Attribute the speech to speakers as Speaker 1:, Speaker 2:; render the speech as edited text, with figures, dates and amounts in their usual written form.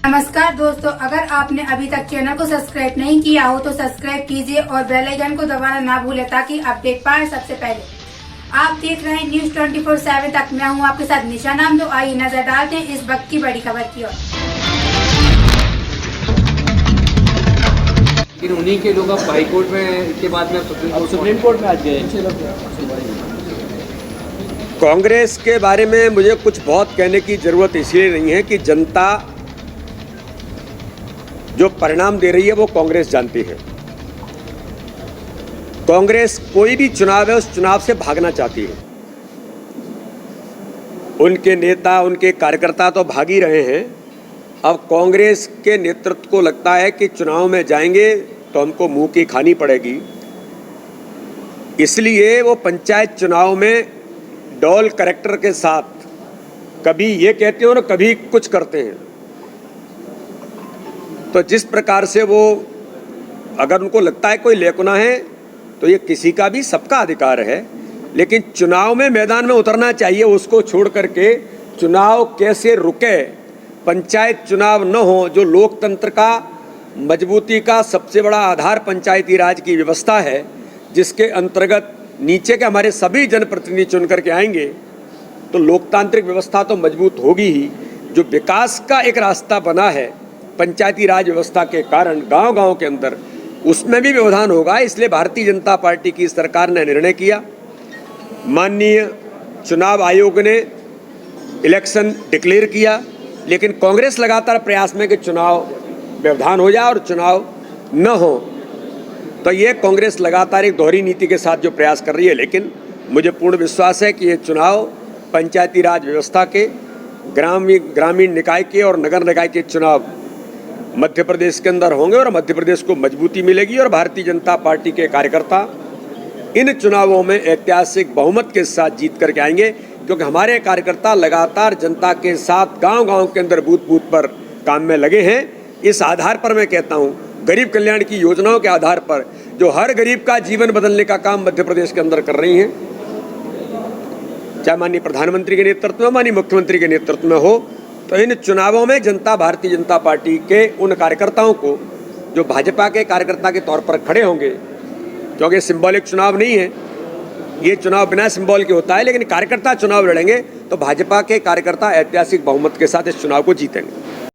Speaker 1: नमस्कार दोस्तों, अगर आपने अभी तक चैनल को सब्सक्राइब नहीं किया हो तो सब्सक्राइब कीजिए और बेल आइकन को दबाना ना भूलें ताकि आप देख पाएं सबसे पहले। आप देख रहे हैं न्यूज 24/7 तक। मैं हूं आपके साथ निशा नाम। तो आइए नजर डालते हैं इस वक्त की बड़ी खबर की ओर।
Speaker 2: उन्हीं के लोग अब हाईकोर्ट में के बाद में सुप्रीम कोर्ट में आज गए।
Speaker 3: कांग्रेस के बारे में मुझे कुछ बहुत कहने की जरूरत इसलिए नहीं है कि जनता जो परिणाम दे रही है वो कांग्रेस जानती है। कांग्रेस कोई भी चुनाव है उस चुनाव से भागना चाहती है। उनके नेता उनके कार्यकर्ता तो भाग ही रहे हैं। अब कांग्रेस के नेतृत्व को लगता है कि चुनाव में जाएंगे तो हमको मुंह की खानी पड़ेगी, इसलिए वो पंचायत चुनाव में डॉल कैरेक्टर के साथ कभी ये कहते हैं और कभी कुछ करते हैं। तो जिस प्रकार से वो अगर उनको लगता है कोई लेकुना है तो ये किसी का भी सबका अधिकार है, लेकिन चुनाव में मैदान में उतरना चाहिए। उसको छोड़ करके चुनाव कैसे रुके, पंचायत चुनाव न हो, जो लोकतंत्र का मजबूती का सबसे बड़ा आधार पंचायती राज की व्यवस्था है, जिसके अंतर्गत नीचे के हमारे सभी जनप्रतिनिधि चुन करके आएंगे तो लोकतांत्रिक व्यवस्था तो मजबूत होगी ही। जो विकास का एक रास्ता बना है पंचायती राज व्यवस्था के कारण गांव-गांव के अंदर, उसमें भी व्यवधान होगा। इसलिए भारतीय जनता पार्टी की सरकार ने निर्णय किया, माननीय चुनाव आयोग ने इलेक्शन डिक्लेयर किया, लेकिन कांग्रेस लगातार प्रयास में कि चुनाव व्यवधान हो जाए और चुनाव न हो। तो ये कांग्रेस लगातार एक दोहरी नीति के साथ जो प्रयास कर रही है, लेकिन मुझे पूर्ण विश्वास है कि ये चुनाव पंचायती राज व्यवस्था के, ग्रामीण निकाय के और नगर निकाय के चुनाव मध्य प्रदेश के अंदर होंगे और मध्य प्रदेश को मजबूती मिलेगी और भारतीय जनता पार्टी के कार्यकर्ता इन चुनावों में ऐतिहासिक बहुमत के साथ जीत करके आएंगे, क्योंकि हमारे कार्यकर्ता लगातार जनता के साथ गांव-गांव के अंदर बूथ-बूथ पर काम में लगे हैं। इस आधार पर मैं कहता हूं, गरीब कल्याण की योजनाओं के आधार पर जो हर गरीब का जीवन बदलने का काम मध्य प्रदेश के अंदर कर रही हैं, चाहे माननीय प्रधानमंत्री के नेतृत्व में, माननीय मुख्यमंत्री के नेतृत्व में हो, तो इन चुनावों में जनता भारतीय जनता पार्टी के उन कार्यकर्ताओं को जो भाजपा के कार्यकर्ता के तौर पर खड़े होंगे, क्योंकि सिंबॉलिक चुनाव नहीं है, ये चुनाव बिना सिंबल के होता है, लेकिन कार्यकर्ता चुनाव लड़ेंगे तो भाजपा के कार्यकर्ता ऐतिहासिक बहुमत के साथ इस चुनाव को जीतेंगे।